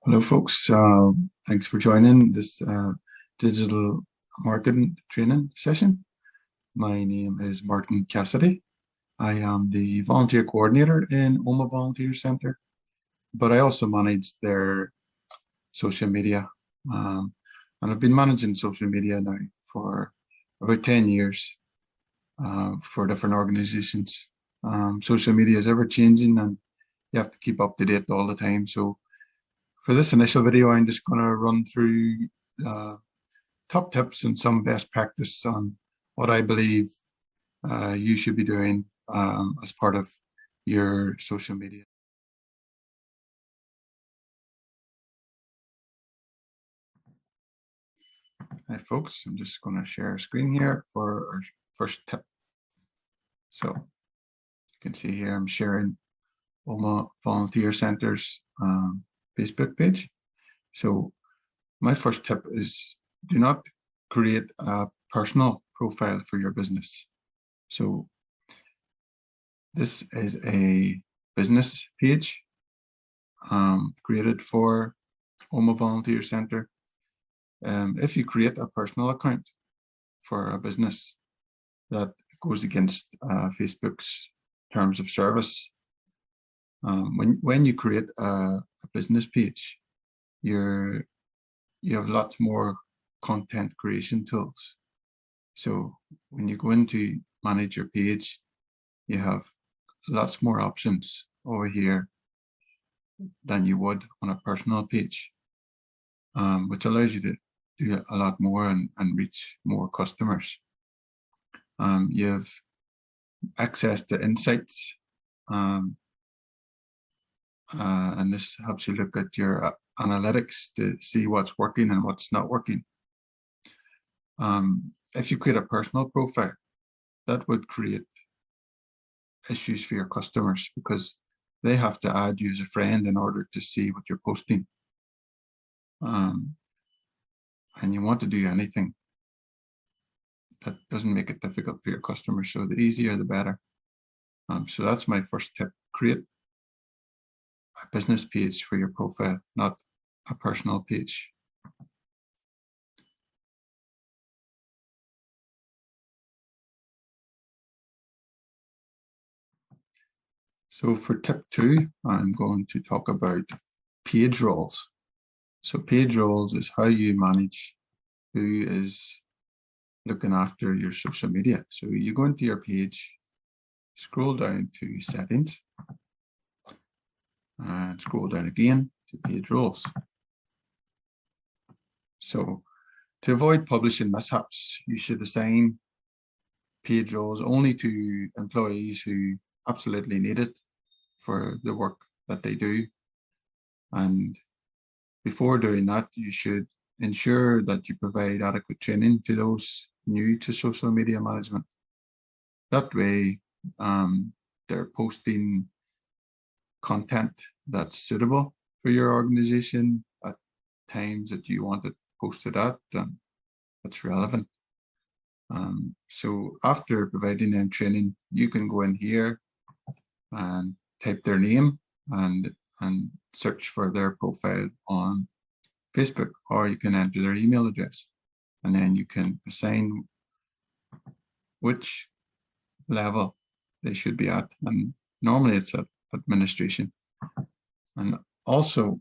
Hello, folks. Thanks for joining this digital marketing training session. My name is Martin Cassidy. I am the volunteer coordinator in Oma Volunteer Centre, but I also manage their social media. And I've been managing social media now for about 10 years for different organizations. Social media is ever changing and you have to keep up to date all the time. So for this initial video, I'm just going to run through top tips and some best practice on what I believe you should be doing as part of your social media. Hi, folks. I'm just going to share a screen here for our first tip. So you can see here I'm sharing Oma Volunteer Centre's Facebook page. So my first tip is do not create a personal profile for your business. So this is a business page created for Oma Volunteer Centre. If you create a personal account for a business, that goes against Facebook's terms of service. When you create a business page, you have lots more content creation tools. So when you go into manage your page, you have lots more options over here than you would on a personal page, which allows you to do a lot more and reach more customers. You have access to insights, and this helps you look at your analytics to see what's working and what's not working. If you create a personal profile, that would create issues for your customers because they have to add you as a friend in order to see what you're posting. And you want to do anything that doesn't make it difficult for your customers. So the easier, the better. So that's my first tip. Create a business page for your profile, not a personal page. So for tip 2, I'm going to talk about page roles. So page roles is how you manage who is looking after your social media. So you go into your page, scroll down to settings, and scroll down again to page roles. So to avoid publishing mishaps, you should assign page roles only to employees who absolutely need it for the work that they do. And before doing that, you should ensure that you provide adequate training to those new to social media management. That way, they're posting content that's suitable for your organization at times that you want it posted at, and that's relevant. So after providing them training, you can go in here and type their name and search for their profile on Facebook, or you can enter their email address, and then you can assign which level they should be at. And normally it's at administration. And also,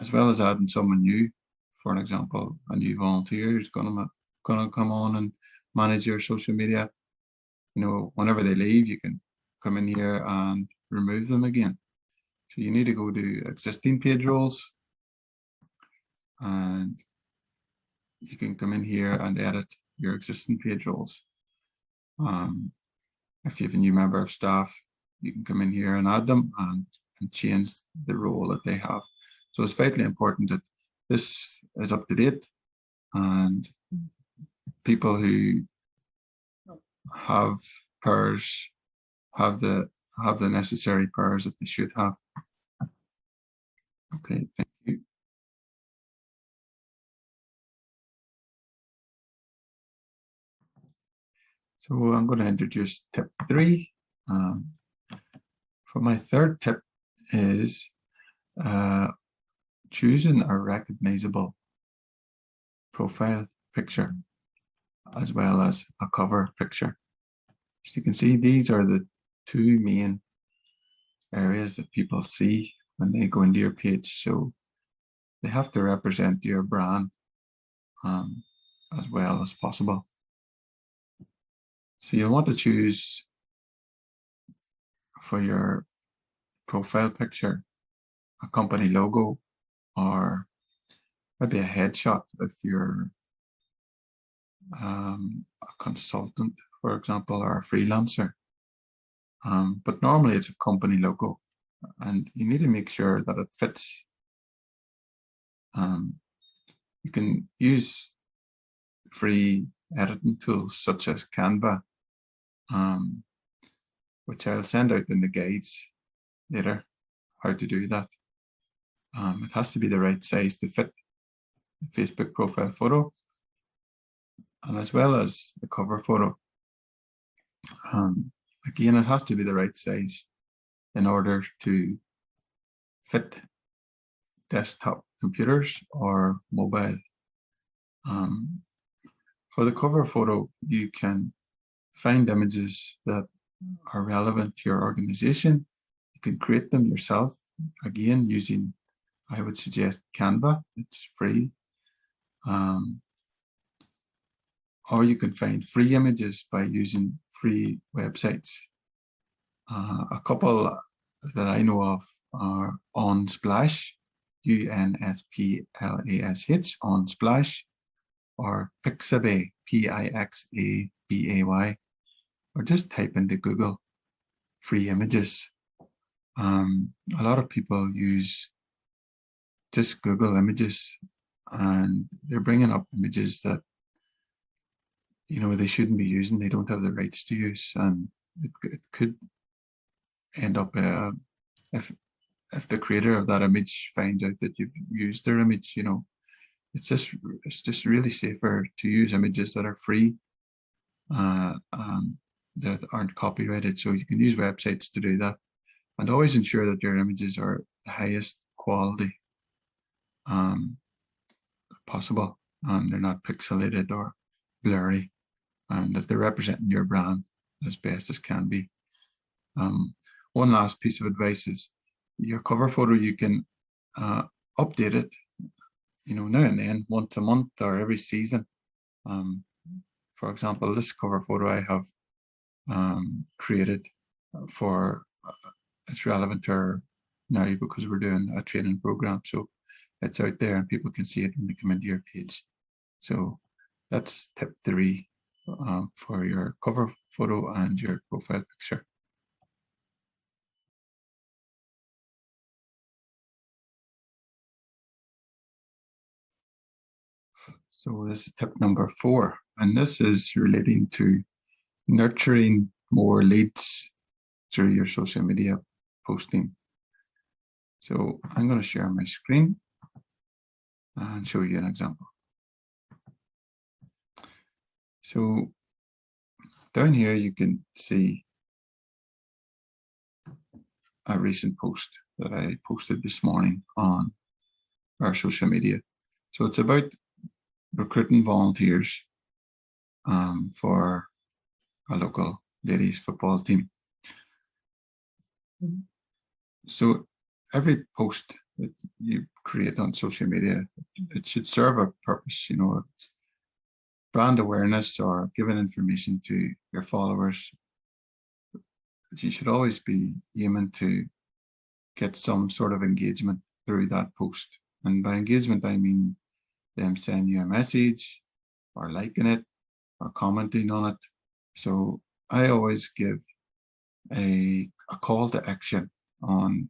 as well as adding someone new, for an example, a new volunteer who's going to come on and manage your social media, you know, whenever they leave, you can come in here and remove them again. So you need to go to existing page roles, and you can come in here and edit your existing page roles. If you have a new member of staff, you can come in here and add them and change the role that they have. So it's vitally important that this is up to date, and people who have powers have the necessary powers that they should have. Okay, thank you. So I'm going to introduce tip 3. For my third tip is choosing a recognizable profile picture as well as a cover picture. As you can see, these are the two main areas that people see when they go into your page. So they have to represent your brand as well as possible. So you'll want to choose for your profile picture a company logo, or maybe a headshot if you're a consultant, for example, or a freelancer. But normally it's a company logo, and you need to make sure that it fits. You can use free editing tools such as Canva, which I'll send out in the guides later, how to do that. It has to be the right size to fit the Facebook profile photo, and as well as the cover photo. Again, it has to be the right size in order to fit desktop computers or mobile. For the cover photo, you can find images that are relevant to your organization. You can create them yourself, again, using, I would suggest, Canva. It's free. Or you can find free images by using free websites. A couple that I know of are Unsplash, UNSPLASH, Unsplash, or Pixabay, PIXABAY, or just type into Google free images. A lot of people use just Google images, and they're bringing up images that, you know, they shouldn't be using. They don't have the rights to use, and it could end up if the creator of that image finds out that you've used their image, you know, it's just really safer to use images that are free, that aren't copyrighted. So you can use websites to do that, and always ensure that your images are the highest quality possible, and they're not pixelated or blurry, and that they're representing your brand as best as can be. One last piece of advice is your cover photo. You can update it, you know, now and then, once a month or every season. For example, this cover photo I have created for it's relevant to her now because we're doing a training program, so it's out there and people can see it when they come into your page. So that's tip 3 for your cover photo and your profile picture. So this is tip number 4, and this is relating to nurturing more leads through your social media posting. So I'm going to share my screen and show you an example. So down here you can see a recent post that I posted this morning on our social media. So it's about recruiting volunteers for a local ladies football team. So every post that you create on social media, it should serve a purpose, you know, it's brand awareness or giving information to your followers. You should always be aiming to get some sort of engagement through that post. And by engagement, I mean them sending you a message or liking it or commenting on it. So I always give a call to action on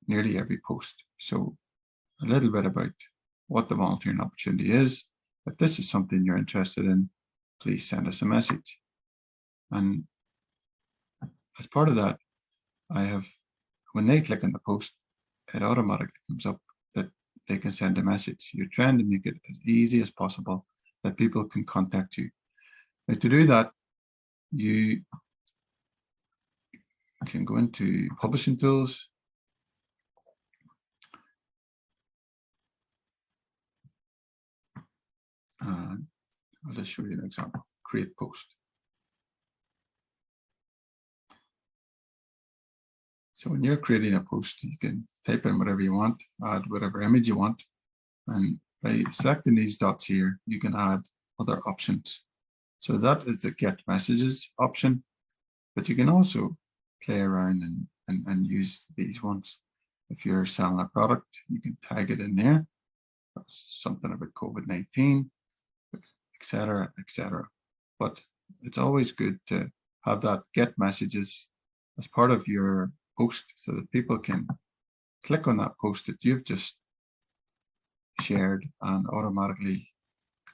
nearly every post. So a little bit about what the volunteering opportunity is. If this is something you're interested in, please send us a message. And as part of that, I have, when they click on the post, it automatically comes up that they can send a message. You're trying to make it as easy as possible that people can contact you. Now, to do that, you can go into publishing tools, And I'll just show you an example. Create post. So when you're creating a post, you can type in whatever you want, add whatever image you want. And by selecting these dots here, you can add other options. So that is the get messages option, but you can also play around and use these ones. If you're selling a product, you can tag it in there. That's something about COVID-19, etc., etc. But it's always good to have that get messages as part of your post so that people can click on that post that you've just shared and automatically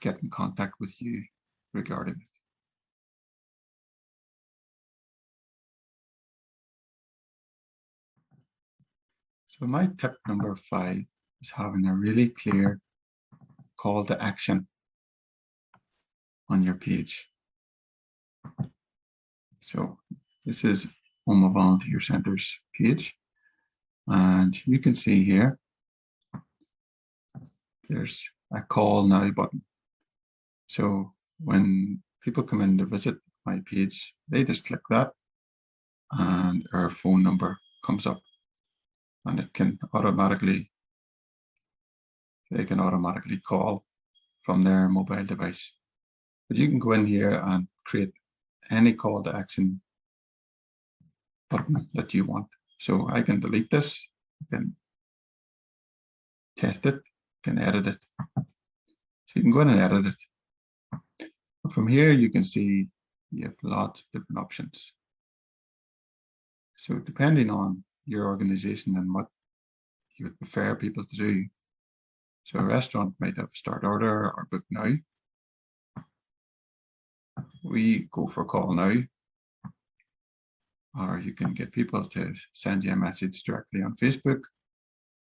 get in contact with you regarding it. So my tip number 5 is having a really clear call to action on your page. So this is OMA Volunteer Centre's page, and you can see here there's a call now button. So when people come in to visit my page, they just click that and our phone number comes up, and they can automatically call from their mobile device. But you can go in here and create any call to action button that you want. So I can delete this, I can test it, can edit it. So you can go in and edit it. From here, you can see you have lots of different options. So depending on your organization and what you would prefer people to do. So a restaurant might have start order or book now. We go for call now. Or you can get people to send you a message directly on Facebook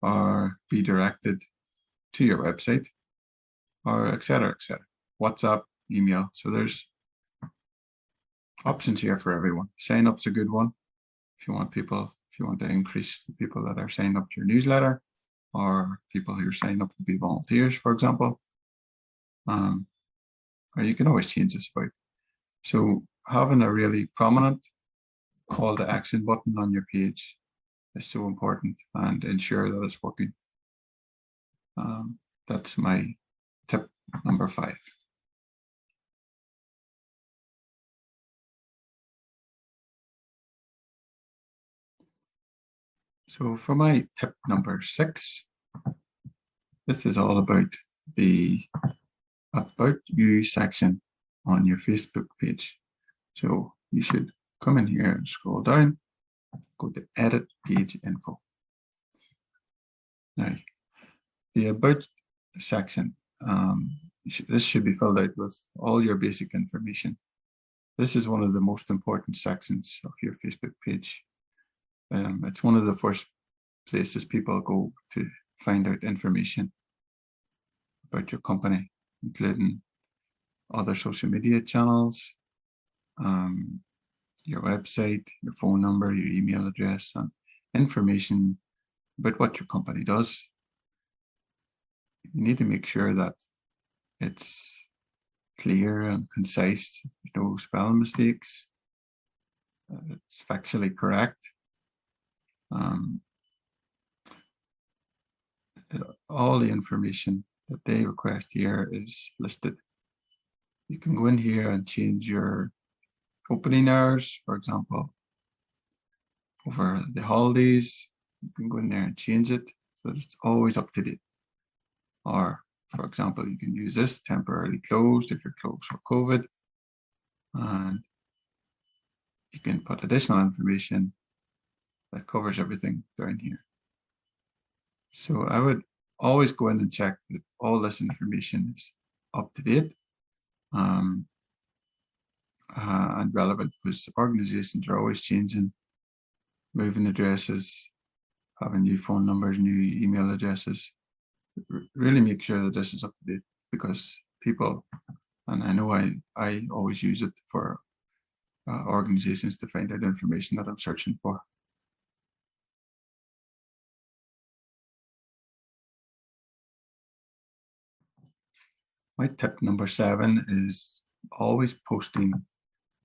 or be directed to your website or etc. WhatsApp, email. So there's options here for everyone. Sign up's a good one. If you want to increase the people that are signed up to your newsletter or people who are signed up to be volunteers, for example. Or you can always change this about. So having a really prominent call to action button on your page is so important, and ensure that it's working. That's my tip number 5. So for my tip number 6, this is all about the About You section on your Facebook page. So you should come in here and scroll down, go to Edit Page Info. Now, the About section, this should be filled out with all your basic information. This is one of the most important sections of your Facebook page. It's one of the first places people go to find out information about your company, including other social media channels, your website, your phone number, your email address, and information about what your company does. You need to make sure that it's clear and concise, there's no spelling mistakes, it's factually correct. All the information that they request here is listed. You can go in here and change your opening hours, for example. Over the holidays, you can go in there and change it so that it's always up to date. Or, for example, you can use this temporarily closed if you're closed for COVID. And you can put additional information that covers everything down here. So I would always go in and check that all this information is up to date and relevant, because organizations are always changing, moving addresses, having new phone numbers, new email addresses. Really make sure that this is up to date, because people, and I know I always use it for organizations to find out information that I'm searching for. my tip number 7 is always posting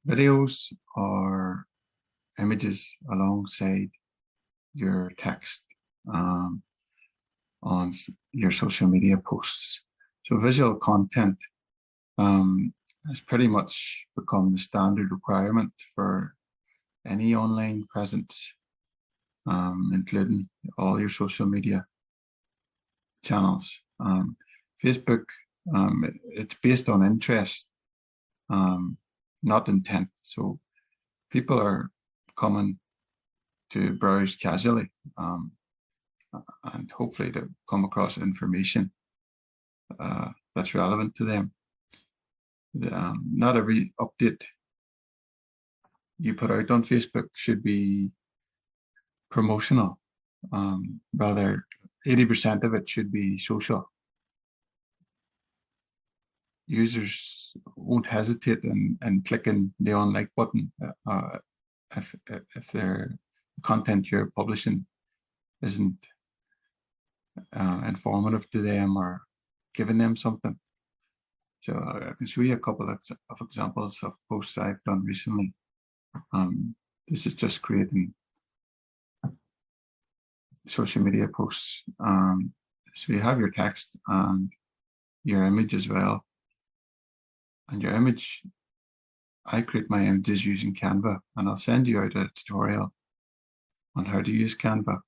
videos or images alongside your text on your social media posts. So visual content has pretty much become the standard requirement for any online presence, including all your social media channels. Facebook, it's based on interest, not intent. So people are coming to browse casually and hopefully to come across information that's relevant to them. Not every update you put out on Facebook should be promotional. Rather, 80% of it should be social. Users won't hesitate in clicking the on like button if their content you're publishing isn't informative to them or giving them something. So I can show you a couple of examples of posts I've done recently. This is just creating social media posts. So you have your text and your image as well. And your image, I create my images using Canva, and I'll send you out a tutorial on how to use Canva.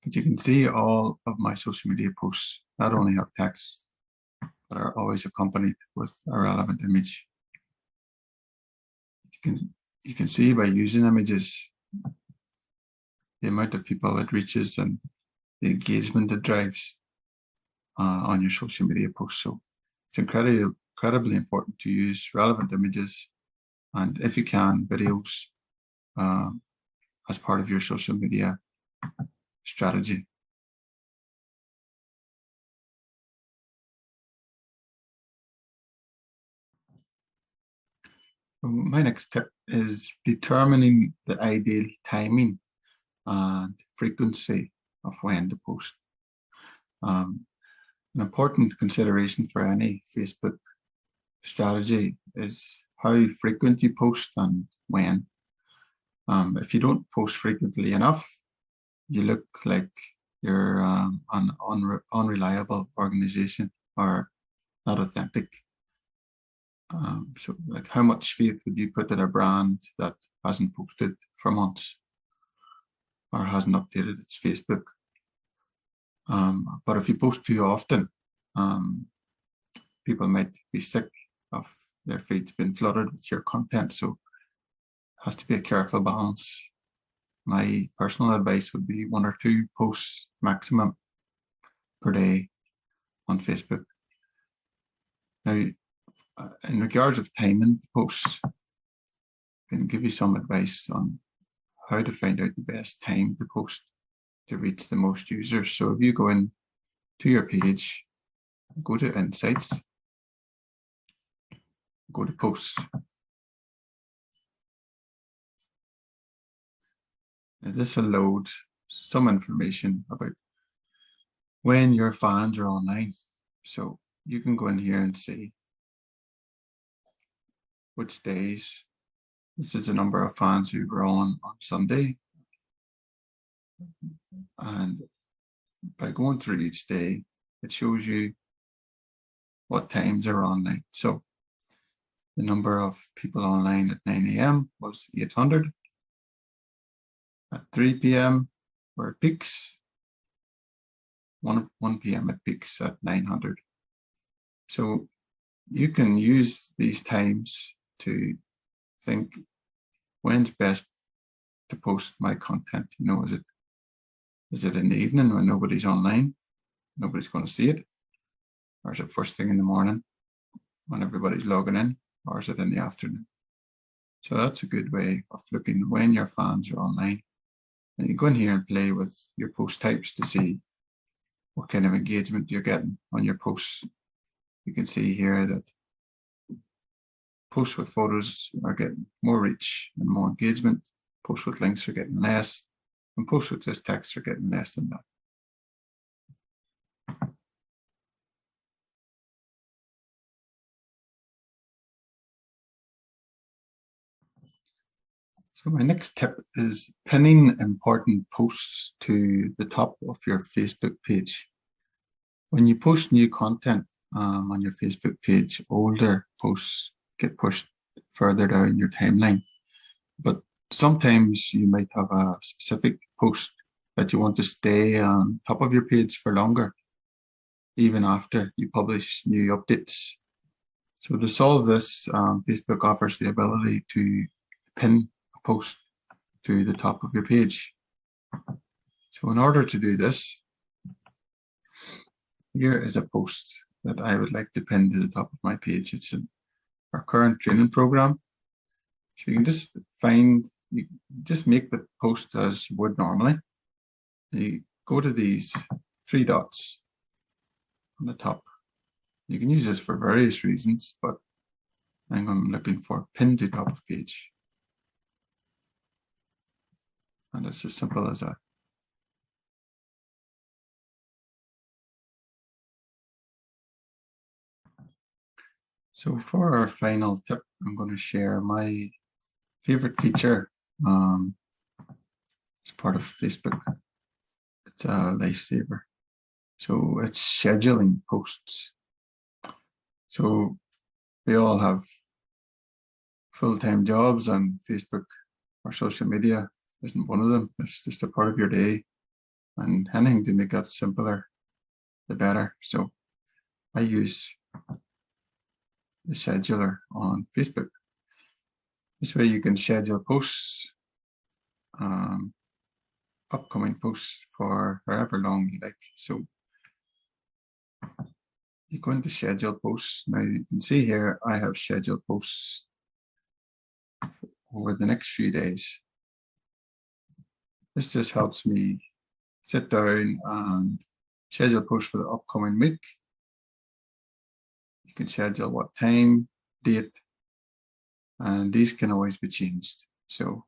But you can see all of my social media posts not only have text, but are always accompanied with a relevant image. You can see by using images the amount of people it reaches and the engagement it drives on your social media posts. So it's incredibly important to use relevant images and, if you can, videos as part of your social media strategy. My next tip is determining the ideal timing and frequency of when to post. An important consideration for any Facebook strategy is how frequent you post and when. If you don't post frequently enough, you look like you're an unreliable organization or not authentic. So like, how much faith would you put in a brand that hasn't posted for months or hasn't updated its Facebook? But if you post too often, people might be sick of their feeds being flooded with your content. So it has to be a careful balance. My personal advice would be 1 or 2 posts maximum per day on Facebook. Now, in regards of timing posts, I can give you some advice on how to find out the best time to post to reach the most users. So if you go in to your page, go to Insights, go to Posts. Now this will load some information about when your fans are online. So you can go in here and see which days. This is the number of fans who were on Sunday. And by going through each day, it shows you what times are online. So the number of people online at 9 AM was 800. At 3 PM, where it peaks. 1 PM it peaks at 900. So you can use these times to think, when's best to post my content? You know, is it in the evening when nobody's online, nobody's going to see it? Or is it first thing in the morning when everybody's logging in? Or is it in the afternoon? So that's a good way of looking when your fans are online. And you go in here and play with your post types to see what kind of engagement you're getting on your posts. You can see here that posts with photos are getting more reach and more engagement. Posts with links are getting less, and posts with just text are getting less than that. So my next tip is pinning important posts to the top of your Facebook page. When you post new content on your Facebook page, older posts get pushed further down your timeline. But sometimes you might have a specific post that you want to stay on top of your page for longer, even after you publish new updates. So to solve this, Facebook offers the ability to pin a post to the top of your page. So in order to do this, here is a post that I would like to pin to the top of my page. It's in our current training program. So you can just make the post as you would normally. You go to these three dots on the top. You can use this for various reasons, but I'm looking for pin to top of page. And it's as simple as that. So for our final tip, I'm going to share my favorite feature as part of Facebook. It's a lifesaver. So it's scheduling posts. So we all have full-time jobs, and Facebook or social media isn't one of them. It's just a part of your day, and anything to make that simpler, the better. So I use the scheduler on Facebook. This way you can schedule posts, upcoming posts for however long you like. So you go into schedule posts. Now you can see here I have scheduled posts over the next few days. This just helps me sit down and schedule posts for the upcoming week. You can schedule what time, date, and these can always be changed. So,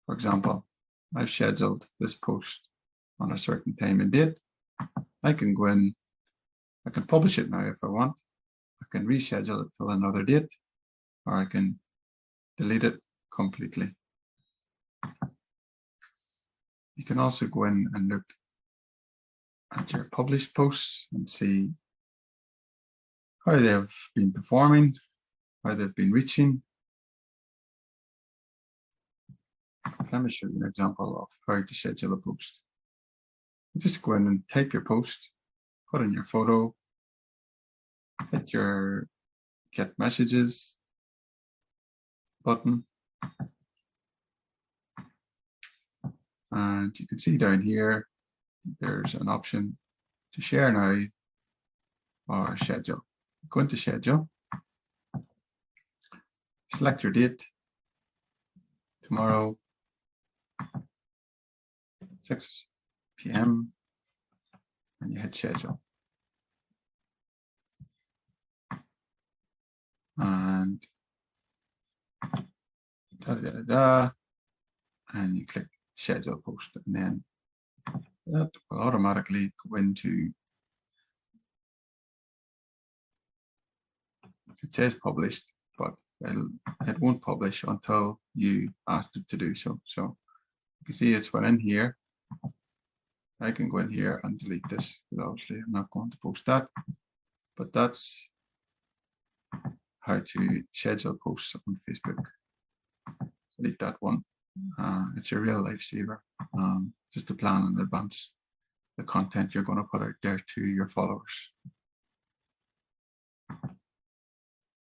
for example, I've scheduled this post on a certain time and date. I can go in, I can publish it now if I want. I can reschedule it till another date, or I can delete it completely. You can also go in and look at your published posts and see how they have been performing, how they've been reaching. Let me show you an example of how to schedule a post. You just go in and type your post, put in your photo, hit your get messages button, and you can see down here there's an option to share now or schedule. Go into schedule, select your date, tomorrow 6 p.m. and you hit schedule. And and you click schedule post, and then that will automatically go into, it says published, but it won't publish until you asked it to do so. So you can see it's went in here. I can go in here and delete this, but obviously I'm not going to post that. But that's how to schedule posts on Facebook. Delete that one. It's a real lifesaver. Just to plan in advance the content you're going to put out there to your followers.